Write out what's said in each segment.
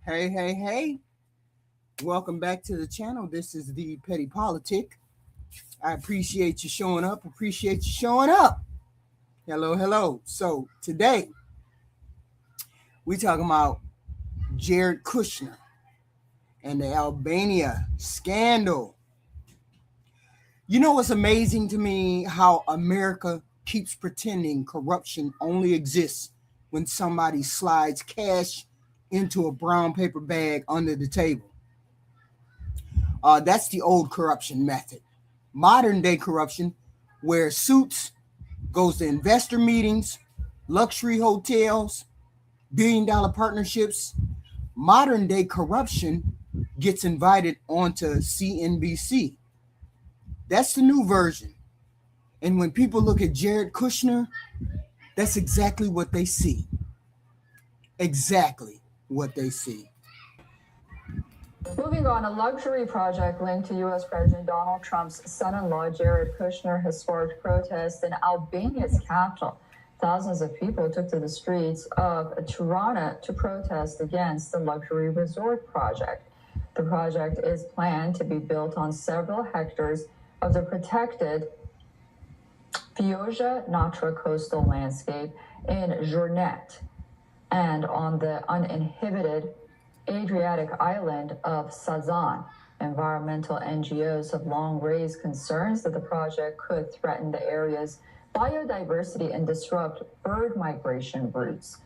Hey, hey, hey. Welcome back to the channel. This is the Petty Politic. I appreciate you showing up. Hello, hello. So today we talking about Jared Kushner and the Albania scandal. You know what's amazing to me? How America keeps pretending corruption only exists when somebody slides cash into a brown paper bag under the table. That's the old corruption method. Modern day corruption, where suits goes to investor meetings, luxury hotels, billion-dollar partnerships. Modern day corruption gets invited onto CNBC. That's the new version. And when people look at Jared Kushner, that's exactly what they see. Exactly what they see. Moving on, a luxury project linked to U.S. President Donald Trump's son-in-law, Jared Kushner, has sparked protests in Albania's capital. Thousands of people took to the streets of Tirana to protest against the luxury resort project. The project is planned to be built on several hectares of the protected Vjosa-Narta coastal landscape in Jornet and on the uninhabited Adriatic island of Sazan. Environmental NGOs have long raised concerns that the project could threaten the area's biodiversity and disrupt bird migration routes.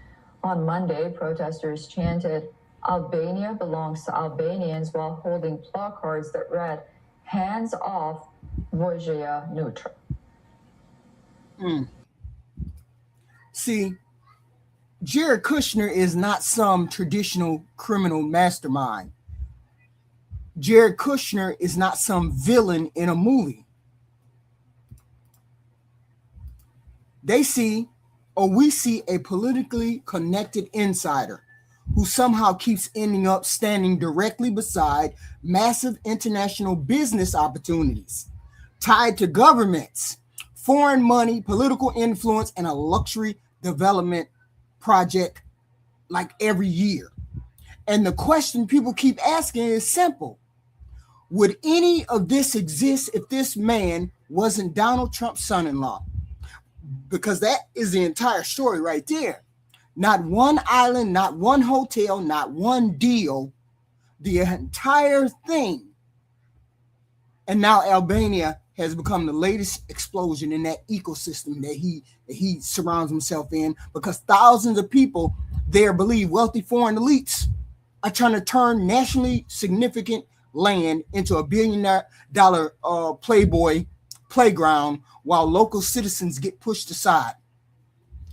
On Monday, protesters chanted, "Albania belongs to Albanians," while holding placards that read, "Hands off Vjosa-Narta." See, Jared Kushner is not some traditional criminal mastermind. Jared Kushner is not some villain in a movie. We see a politically connected insider who somehow keeps ending up standing directly beside massive international business opportunities tied to governments, foreign money, political influence, and a luxury development project like every year. And the question people keep asking is simple. Would any of this exist if this man wasn't Donald Trump's son-in-law? Because that is the entire story right there. Not one island, not one hotel, not one deal, the entire thing. And now Albania has become the latest explosion in that ecosystem that he surrounds himself in, because thousands of people there believe wealthy foreign elites are trying to turn nationally significant land into a $1 billion Playboy playground while local citizens get pushed aside.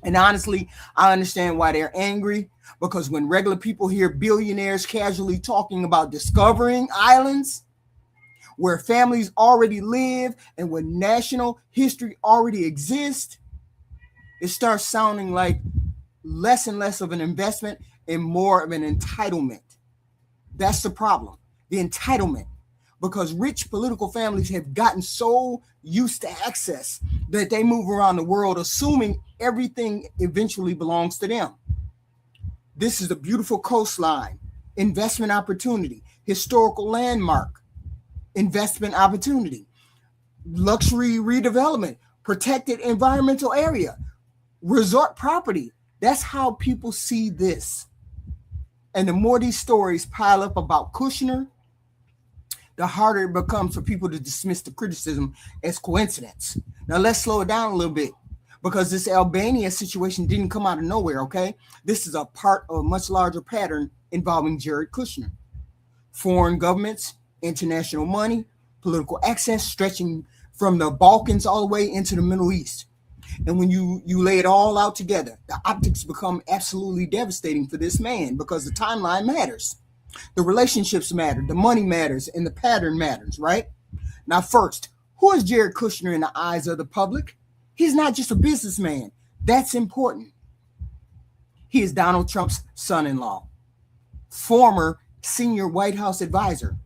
And honestly, I understand why they're angry, because when regular people hear billionaires casually talking about discovering islands where families already live and where national history already exists, it starts sounding like less and less of an investment and more of an entitlement. That's the problem, the entitlement, because rich political families have gotten so used to access that they move around the world assuming everything eventually belongs to them. This is a beautiful coastline, investment opportunity, historical landmark, investment opportunity, luxury redevelopment, protected environmental area, resort property. That's how people see this. And the more these stories pile up about Kushner, the harder it becomes for people to dismiss the criticism as coincidence. Now let's slow it down a little bit, because this Albania situation didn't come out of nowhere, okay? This is a part of a much larger pattern involving Jared Kushner. Foreign governments, international money, political access stretching from the Balkans all the way into the Middle East. And when you lay it all out together, the optics become absolutely devastating for this man, because the timeline matters. The relationships matter, the money matters, and the pattern matters, right? Now, first, who is Jared Kushner in the eyes of the public? He's not just a businessman. That's important. He is Donald Trump's son-in-law, former senior White House advisor,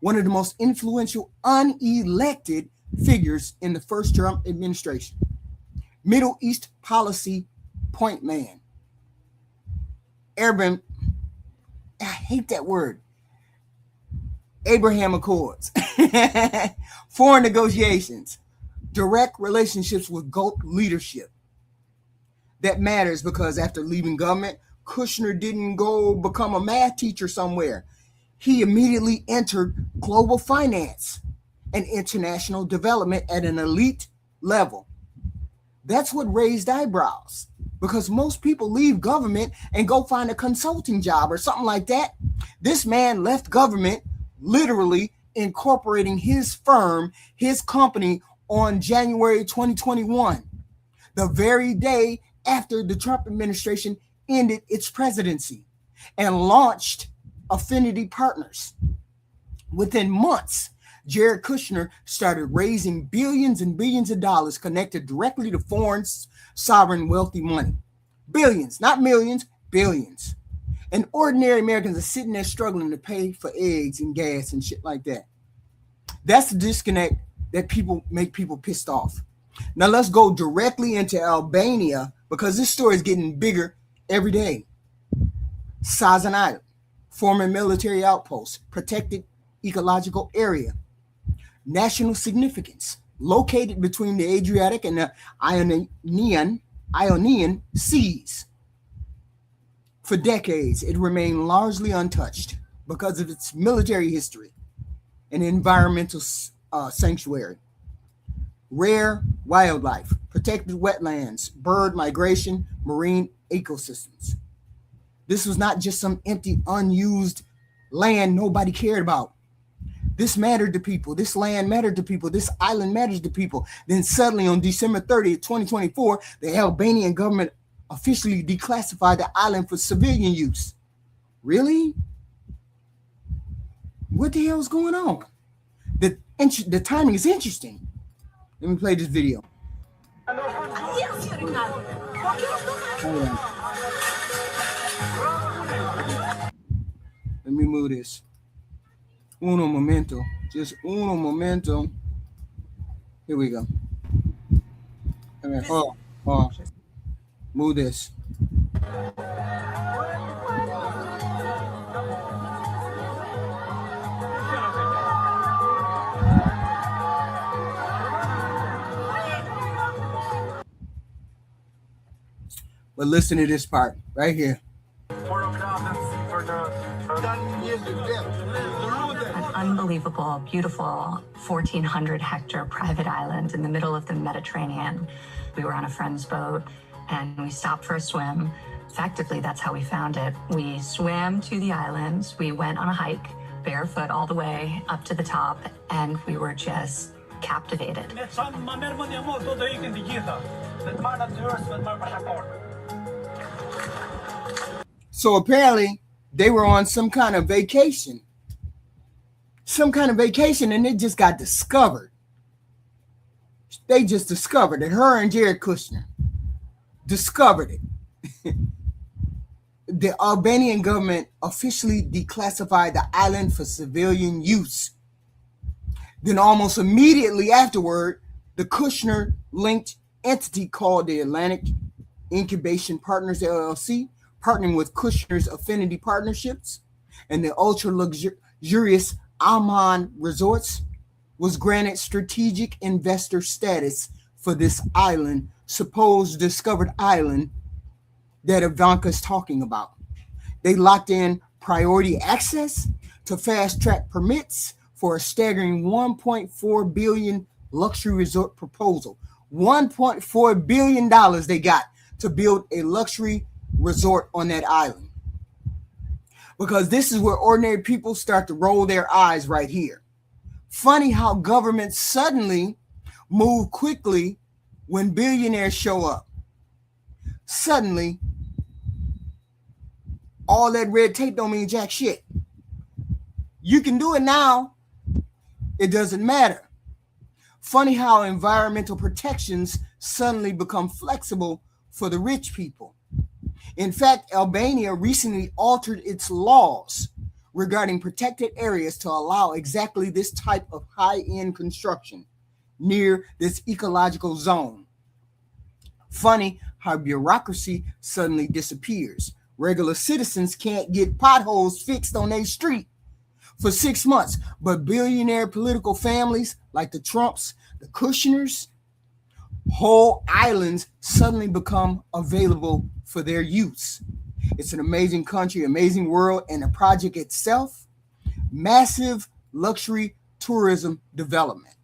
one of the most influential unelected figures in the first Trump administration, Middle East policy point man. hate that word. Abraham Accords, foreign negotiations, direct relationships with GOAT leadership. That matters because after leaving government, Kushner didn't go become a math teacher somewhere. He immediately entered global finance and international development at an elite level. That's what raised eyebrows, because most people leave government and go find a consulting job or something like that. This man left government, literally incorporating his firm, his company, on January 2021, the very day after the Trump administration ended its presidency, and launched Affinity Partners. Within months, Jared Kushner started raising billions and billions of dollars connected directly to foreign sovereign wealthy money. Billions, not millions, billions. And ordinary Americans are sitting there struggling to pay for eggs and gas and shit like that. That's the disconnect that make people pissed off. Now let's go directly into Albania, because this story is getting bigger every day. Sazan Island, former military outpost, protected ecological area, national significance, located between the Adriatic and the Ionian Seas. For decades, it remained largely untouched because of its military history and environmental sanctuary. Rare wildlife, protected wetlands, bird migration, marine ecosystems. This was not just some empty, unused land nobody cared about. This mattered to people. This land mattered to people. This island matters to people. Then suddenly on December 30th, 2024, the Albanian government officially declassified the island for civilian use. Really? What the hell is going on? The timing is interesting. Let me play this video. Hold on. Let me move this. Uno momento. Just uno momento. Here we go. All right. Oh. Move this. But listen to this part right here. An unbelievable, beautiful 1,400 hectare private island in the middle of the Mediterranean. We were on a friend's boat and we stopped for a swim. Effectively, that's how we found it. We swam to the island. We went on a hike, barefoot all the way up to the top, and we were just captivated. So apparently they were on some kind of vacation. And it just got discovered. They just discovered it. Her and Jared Kushner discovered it. The Albanian government officially declassified the island for civilian use. Then almost immediately afterward, the Kushner-linked entity called the Atlantic Incubation Partners, LLC, partnering with Kushner's Affinity Partnerships and the ultra-luxurious Amman Resorts, was granted strategic investor status for this island, supposed discovered island that Ivanka is talking about. They locked in priority access to fast-track permits for a staggering $1.4 billion luxury resort proposal. $1.4 billion they got to build a luxury resort on that island. Because this is where ordinary people start to roll their eyes right here. Funny how governments suddenly move quickly when billionaires show up. Suddenly, all that red tape don't mean jack shit. You can do it now. It doesn't matter. Funny how environmental protections suddenly become flexible for the rich people. In fact, Albania recently altered its laws regarding protected areas to allow exactly this type of high-end construction near this ecological zone. Funny how bureaucracy suddenly disappears Regular citizens can't get potholes fixed on their street for 6 months, but billionaire political families like the Trumps, the Kushners, whole islands suddenly become available for their use. It's an amazing country, amazing world, and the project itself, massive luxury tourism development.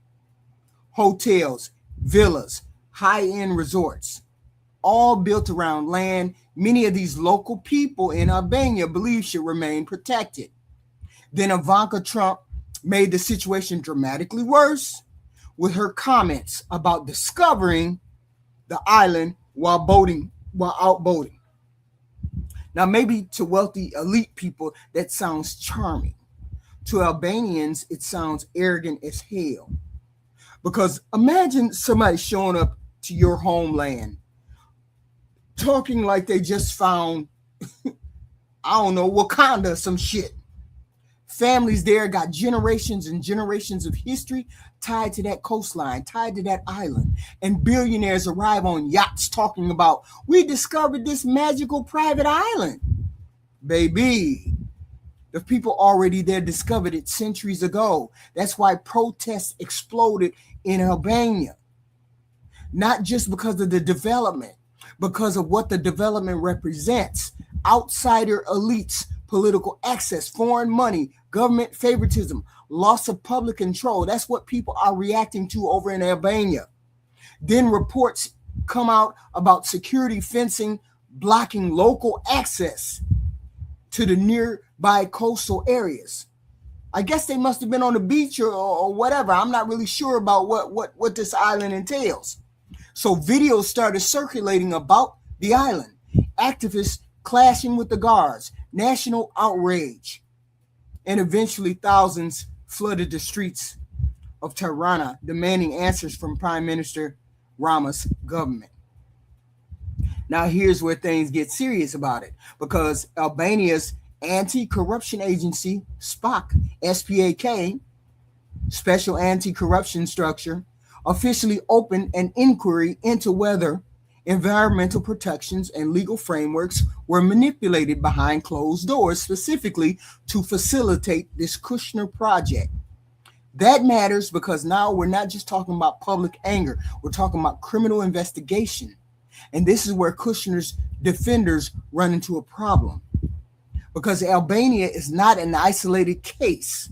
Hotels, villas, high-end resorts, all built around land many of these local people in Albania believe should remain protected. Then Ivanka Trump made the situation dramatically worse with her comments about discovering the island while out boating. Now, maybe to wealthy elite people, that sounds charming. To Albanians, it sounds arrogant as hell. Because imagine somebody showing up to your homeland talking like they just found, I don't know, Wakanda or some shit. Families there got generations and generations of history tied to that coastline, tied to that island. And billionaires arrive on yachts talking about, we discovered this magical private island. Baby, the people already there discovered it centuries ago. That's why protests exploded in Albania. Not just because of the development, because of what the development represents. Outsider elites, political access, foreign money, government favoritism, loss of public control. That's what people are reacting to over in Albania. Then reports come out about security fencing blocking local access to the nearby coastal areas. I guess they must have been on the beach or whatever. I'm not really sure about what this island entails. So videos started circulating about the island. Activists clashing with the guards, national outrage, and eventually thousands flooded the streets of Tirana demanding answers from Prime Minister Rama's government. Now here's where things get serious about it, because Albania's anti-corruption agency, SPAK, SPAK, Special Anti-Corruption Structure, officially opened an inquiry into whether environmental protections and legal frameworks were manipulated behind closed doors, specifically to facilitate this Kushner project. That matters because now we're not just talking about public anger, we're talking about criminal investigation. And this is where Kushner's defenders run into a problem, because Albania is not an isolated case.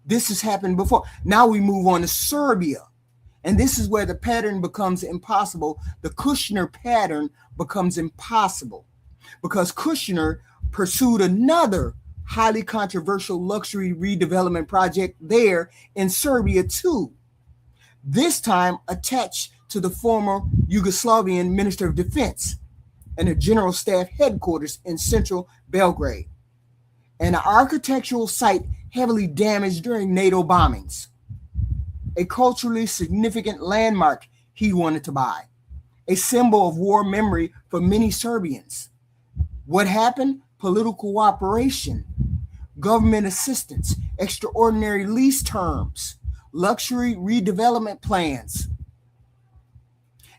This has happened before. Now we move on to Serbia. And this is where the pattern becomes impossible. The Kushner pattern becomes impossible because Kushner pursued another highly controversial luxury redevelopment project there in Serbia too. This time attached to the former Yugoslavian Minister of Defense and the General Staff headquarters in central Belgrade, and an architectural site heavily damaged during NATO bombings. A culturally significant landmark he wanted to buy, a symbol of war memory for many Serbians. What happened? Political cooperation, government assistance, extraordinary lease terms, luxury redevelopment plans,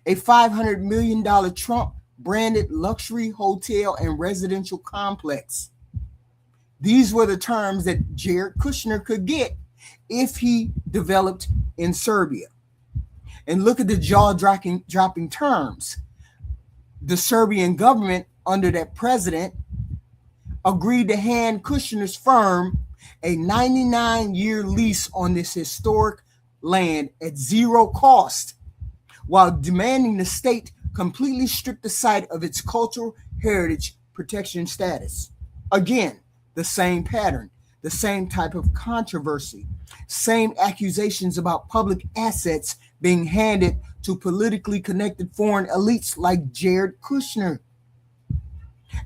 a $500 million Trump-branded luxury hotel and residential complex. These were the terms that Jared Kushner could get if he developed in Serbia. And look at the jaw-dropping terms. The Serbian government under that president agreed to hand Kushner's firm a 99-year lease on this historic land at zero cost, while demanding the state completely strip the site of its cultural heritage protection status. Again, the same pattern, the same type of controversy, same accusations about public assets being handed to politically connected foreign elites like Jared Kushner.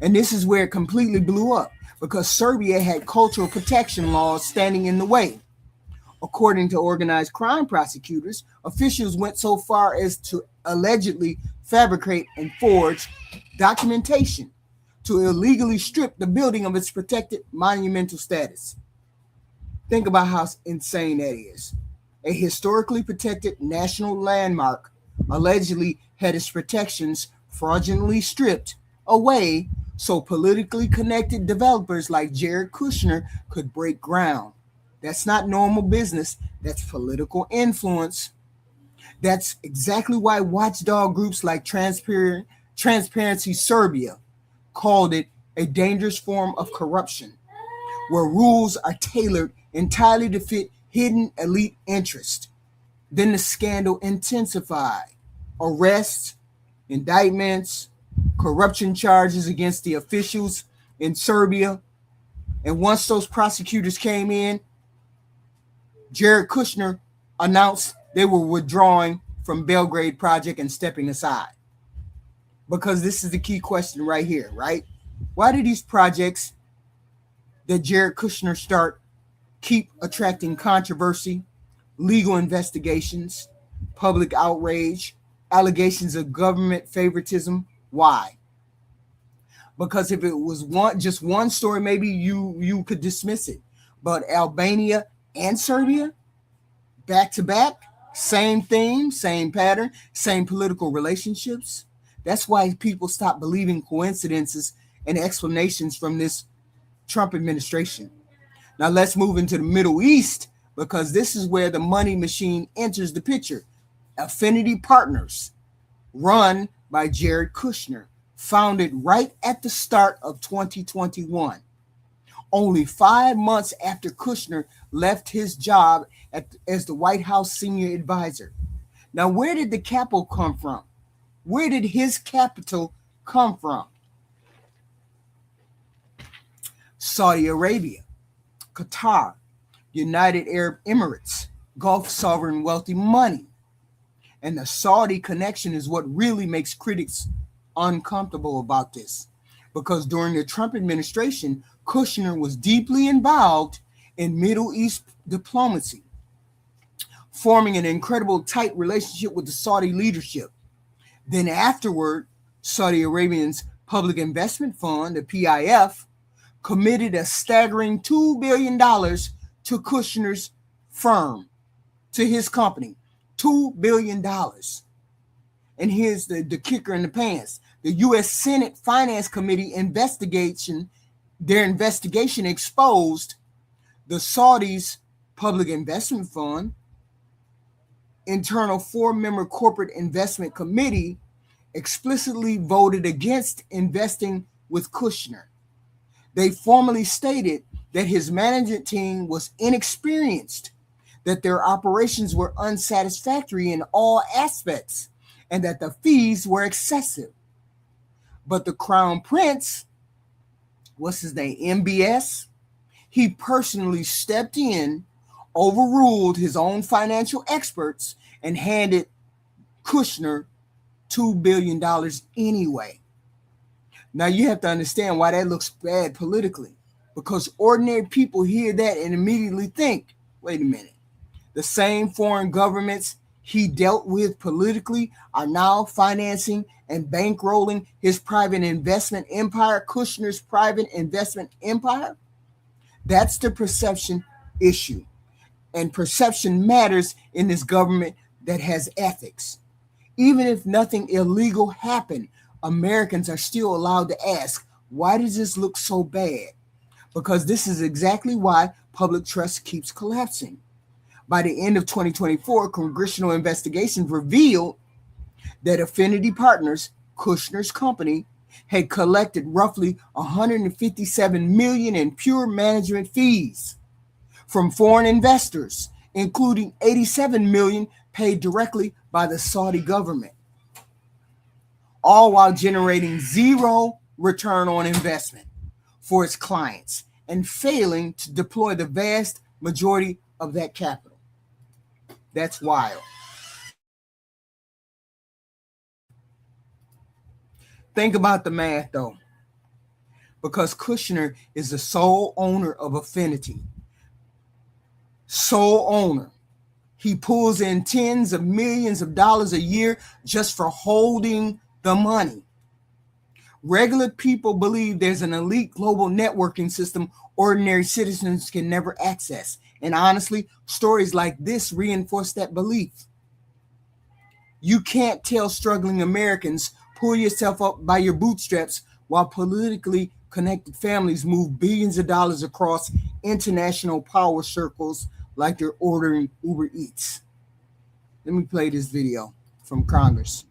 And this is where it completely blew up, because Serbia had cultural protection laws standing in the way. According to organized crime prosecutors, officials went so far as to allegedly fabricate and forge documentation to illegally strip the building of its protected monumental status. Think about how insane that is. A historically protected national landmark allegedly had its protections fraudulently stripped away so politically connected developers like Jared Kushner could break ground. That's not normal business, that's political influence. That's exactly why watchdog groups like Transparency Serbia called it a dangerous form of corruption, where rules are tailored entirely to fit hidden elite interests. Then the scandal intensified. Arrests, indictments, corruption charges against the officials in Serbia. And once those prosecutors came in, Jared Kushner announced they were withdrawing from Belgrade Project and stepping aside. Because this is the key question right here, right? Why do these projects that Jared Kushner start keep attracting controversy, legal investigations, public outrage, allegations of government favoritism? Why? Because if it was just one story, maybe you could dismiss it. But Albania and Serbia, back to back, same theme, same pattern, same political relationships. That's why people stop believing coincidences and explanations from this Trump administration. Now let's move into the Middle East, because this is where the money machine enters the picture. Affinity Partners, run by Jared Kushner, founded right at the start of 2021. Only 5 months after Kushner left his job as the White House senior advisor. Now, where did the capital come from? Where did his capital come from? Saudi Arabia, Qatar, United Arab Emirates, Gulf sovereign wealthy money. And the Saudi connection is what really makes critics uncomfortable about this. Because during the Trump administration, Kushner was deeply involved in Middle East diplomacy, forming an incredible tight relationship with the Saudi leadership. Then afterward, Saudi Arabia's Public Investment Fund, the PIF, committed a staggering $2 billion to Kushner's firm, to his company. $2 billion. And here's the kicker in the pants. The U.S. Senate Finance Committee investigation exposed the Saudis' Public Investment Fund, internal 4-member corporate investment committee explicitly voted against investing with Kushner. They formally stated that his management team was inexperienced, that their operations were unsatisfactory in all aspects, and that the fees were excessive. But the Crown Prince, what's his name, MBS, he personally stepped in, overruled his own financial experts, and handed Kushner $2 billion anyway. Now you have to understand why that looks bad politically, because ordinary people hear that and immediately think, wait a minute, the same foreign governments he dealt with politically are now financing and bankrolling his private investment empire, Kushner's private investment empire. That's the perception issue. And perception matters in this government that has ethics. Even if nothing illegal happened, Americans are still allowed to ask, why does this look so bad? Because this is exactly why public trust keeps collapsing. By the end of 2024, congressional investigations revealed that Affinity Partners, Kushner's company, had collected roughly $157 million in pure management fees from foreign investors, including $87 million paid directly by the Saudi government, all while generating zero return on investment for its clients and failing to deploy the vast majority of that capital. That's wild. Think about the math, though. Because Kushner is the sole owner of Affinity. Sole owner. He pulls in tens of millions of dollars a year just for holding the money. Regular people believe there's an elite global networking system ordinary citizens can never access. And honestly, stories like this reinforce that belief. You can't tell struggling Americans, pull yourself up by your bootstraps while politically connected families move billions of dollars across international power circles like they're ordering Uber Eats. Let me play this video from Congress.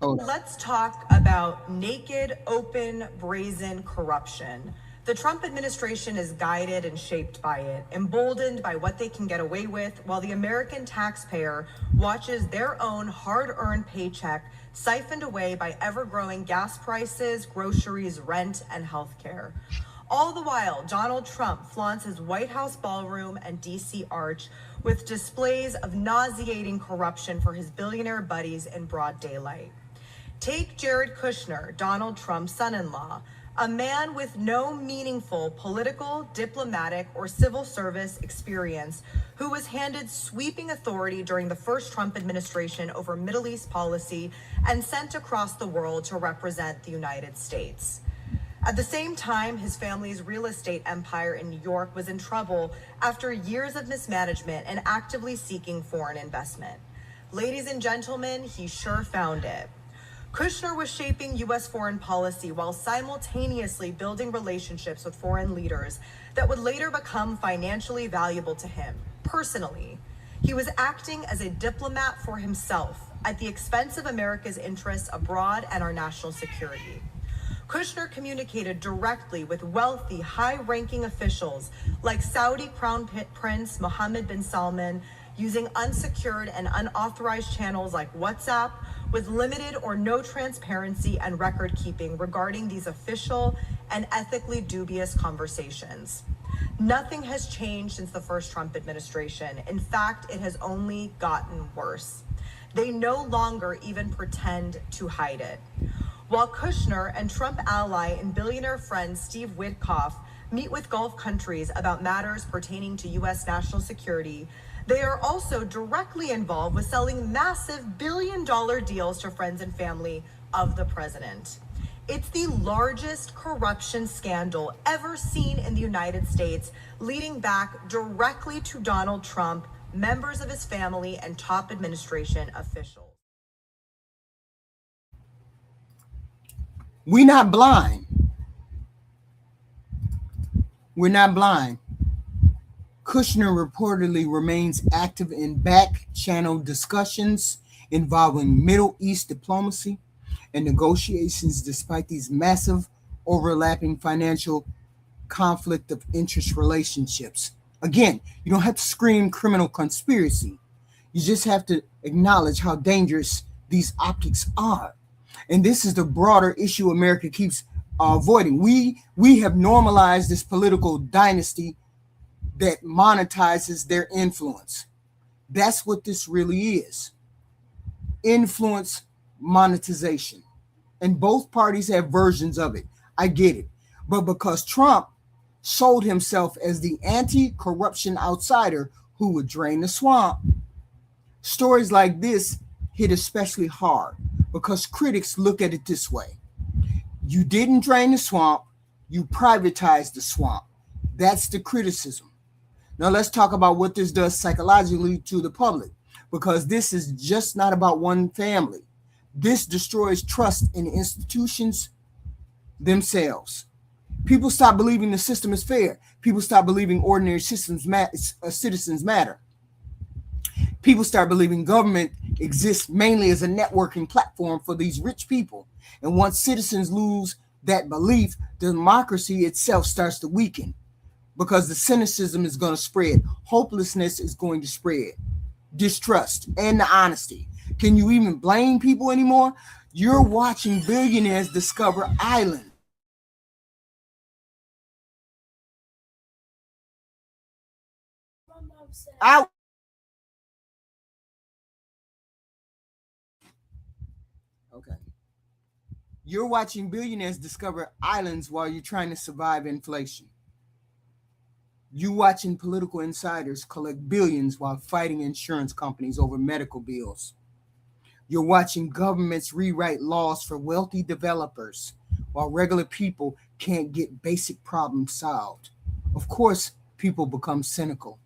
Let's talk about naked, open, brazen corruption. The Trump administration is guided and shaped by it, emboldened by what they can get away with, while the American taxpayer watches their own hard-earned paycheck siphoned away by ever-growing gas prices, groceries, rent, and healthcare. All the while, Donald Trump flaunts his White House ballroom and D.C. arch with displays of nauseating corruption for his billionaire buddies in broad daylight. Take Jared Kushner, Donald Trump's son-in-law, a man with no meaningful political, diplomatic, or civil service experience who was handed sweeping authority during the first Trump administration over Middle East policy and sent across the world to represent the United States. At the same time, his family's real estate empire in New York was in trouble after years of mismanagement and actively seeking foreign investment. Ladies and gentlemen, he sure found it. Kushner was shaping U.S. foreign policy while simultaneously building relationships with foreign leaders that would later become financially valuable to him, personally. He was acting as a diplomat for himself at the expense of America's interests abroad and our national security. Kushner communicated directly with wealthy, high-ranking officials like Saudi Crown Prince Mohammed bin Salman, using unsecured and unauthorized channels like WhatsApp, with limited or no transparency and record keeping regarding these official and ethically dubious conversations. Nothing has changed since the first Trump administration. In fact, it has only gotten worse. They no longer even pretend to hide it. While Kushner and Trump ally and billionaire friend Steve Witkoff meet with Gulf countries about matters pertaining to U.S. national security, they are also directly involved with selling massive billion-dollar deals to friends and family of the president. It's the largest corruption scandal ever seen in the United States, leading back directly to Donald Trump, members of his family, and top administration officials. We're not blind. We're not blind. Kushner reportedly remains active in back-channel discussions involving Middle East diplomacy and negotiations despite these massive overlapping financial conflict of interest relationships. Again, you don't have to scream criminal conspiracy. You just have to acknowledge how dangerous these optics are. And this is the broader issue America keeps avoiding. We have normalized this political dynasty that monetizes their influence. That's what this really is. Influence monetization. And both parties have versions of it. I get it. But because Trump sold himself as the anti-corruption outsider who would drain the swamp, stories like this hit especially hard because critics look at it this way. You didn't drain the swamp, you privatized the swamp. That's the criticism. Now let's talk about what this does psychologically to the public, because this is just not about one family. This destroys trust in institutions themselves. People stop believing the system is fair. People stop believing ordinary citizens matter. People start believing government exists mainly as a networking platform for these rich people. And once citizens lose that belief, democracy itself starts to weaken. Because the cynicism is going to spread. Hopelessness is going to spread. Distrust and the honesty. Can you even blame people anymore? You're watching billionaires discover islands. Out. Okay. You're watching billionaires discover islands while you're trying to survive inflation. You watching political insiders collect billions while fighting insurance companies over medical bills. You're watching governments rewrite laws for wealthy developers while regular people can't get basic problems solved. Of course, people become cynical.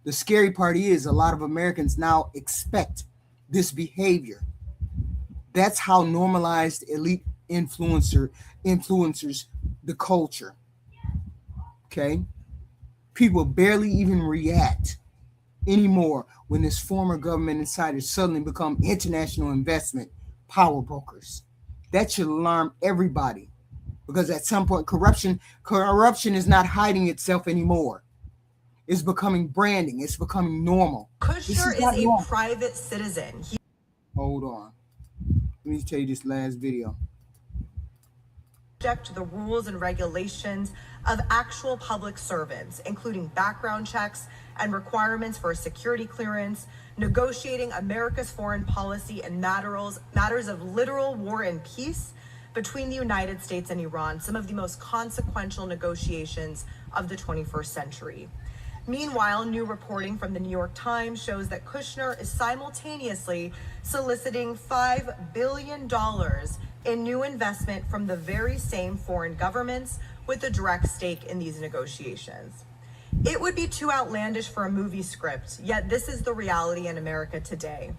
The scary part is a lot of Americans now expect this behavior. That's how normalized elite influencers the culture. Okay, people barely even react anymore when this former government insiders suddenly become international investment power brokers. That should alarm everybody, because at some point corruption is not hiding itself anymore. It's becoming branding. It's becoming normal. Kushner is a private citizen. Hold on. Let me tell you this last video. Subject to the rules and regulations of actual public servants, including background checks and requirements for a security clearance, negotiating America's foreign policy and matters of literal war and peace between the United States and Iran, some of the most consequential negotiations of the 21st century. Meanwhile, new reporting from the New York Times shows that Kushner is simultaneously soliciting $5 billion in new investment from the very same foreign governments with a direct stake in these negotiations. It would be too outlandish for a movie script, yet this is the reality in America today.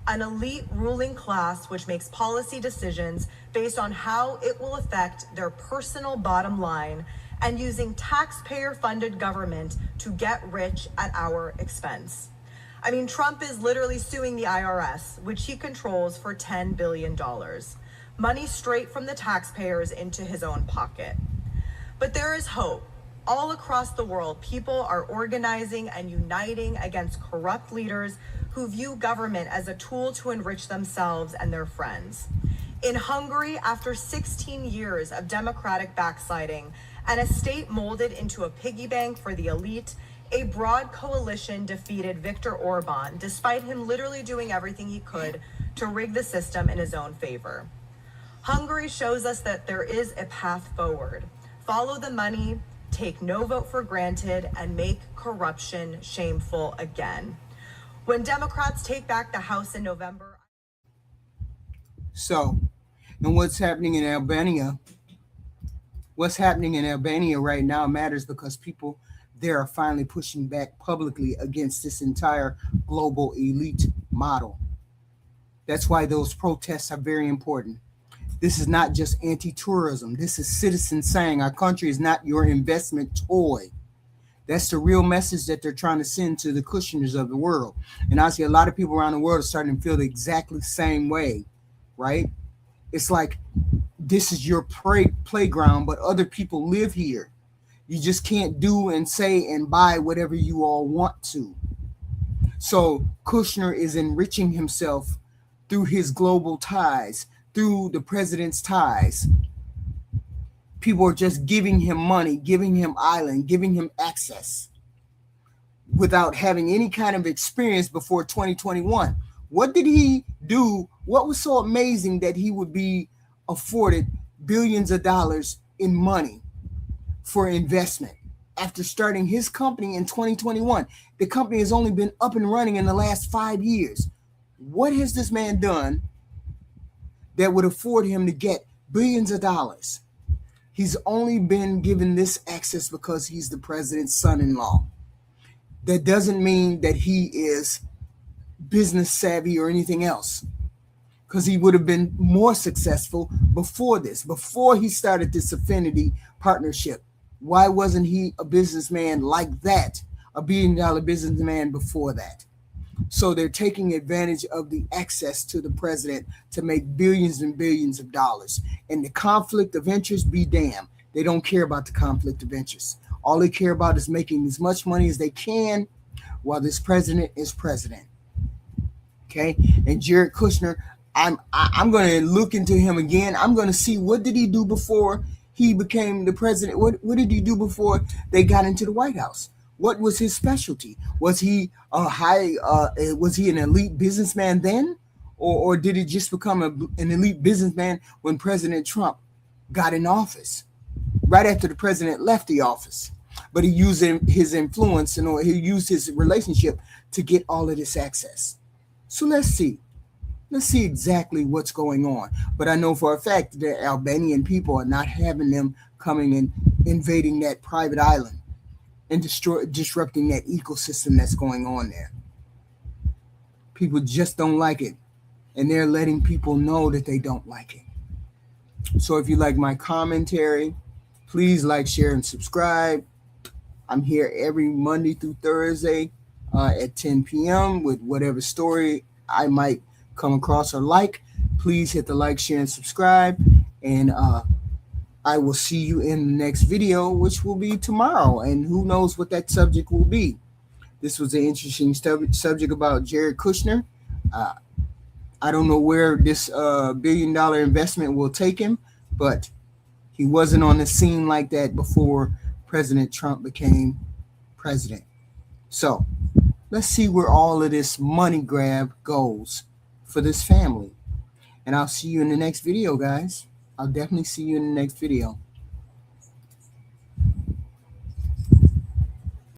An elite ruling class which makes policy decisions based on how it will affect their personal bottom line, and using taxpayer-funded government to get rich at our expense. I mean, Trump is literally suing the IRS, which he controls, for $10 billion. Money straight from the taxpayers into his own pocket. But there is hope. All across the world, people are organizing and uniting against corrupt leaders who view government as a tool to enrich themselves and their friends. In Hungary, after 16 years of democratic backsliding and a state molded into a piggy bank for the elite, a broad coalition defeated Viktor Orban, despite him literally doing everything he could to rig the system in his own favor. Hungary shows us that there is a path forward. Follow the money, take no vote for granted, and make corruption shameful again. When Democrats take back the House in November. So, and what's happening in Albania? What's happening in Albania right now matters because people there are finally pushing back publicly against this entire global elite model. That's why those protests are very important. This is not just anti-tourism. This is citizens saying our country is not your investment toy. That's the real message that they're trying to send to the Kushners of the world. And I see a lot of people around the world are starting to feel the exactly same way, right? It's like, this is your playground, but other people live here. You just can't do and say and buy whatever you all want to. So Kushner is enriching himself through his global ties, through the president's ties. People are just giving him money, giving him island, giving him access without having any kind of experience before 2021. What did he do? What was so amazing that he would be afforded billions of dollars in money for investment after starting his company in 2021? The company has only been up and running in the last 5 years. What has this man done that would afford him to get billions of dollars? He's only been given this access because he's the president's son-in-law. That doesn't mean that he is business savvy or anything else, because he would have been more successful before this, before he started this affinity partnership. Why wasn't he a businessman like that, a billion-dollar businessman before that? So they're taking advantage of the access to the president to make billions and billions of dollars. And the conflict of interest, be damned. They don't care about the conflict of interest. All they care about is making as much money as they can while this president is president. Okay? And Jared Kushner, I'm going to look into him again. I'm going to see, what did he do before he became the president? What did he do before they got into the White House? What was his specialty? Was he was he an elite businessman then? Or did he just become an elite businessman when President Trump got in office, right after the president left the office? But he used his influence and he used his relationship to get all of this access. So let's see exactly what's going on. But I know for a fact that Albanian people are not having them coming and invading that private island and disrupting that ecosystem that's going on there. People just don't like it. and they're letting people know that they don't like it. So if you like my commentary, please like, share, and subscribe. I'm here every Monday through Thursday at 10 p.m. with whatever story I might come across or like. Please hit the like, share, and subscribe. And I will see you in the next video, which will be tomorrow. And who knows what that subject will be. This was an interesting subject about Jared Kushner. I don't know where this $1 billion investment will take him, but he wasn't on the scene like that before President Trump became president. So let's see where all of this money grab goes for this family. And I'll see you in the next video, guys. I'll definitely see you in the next video.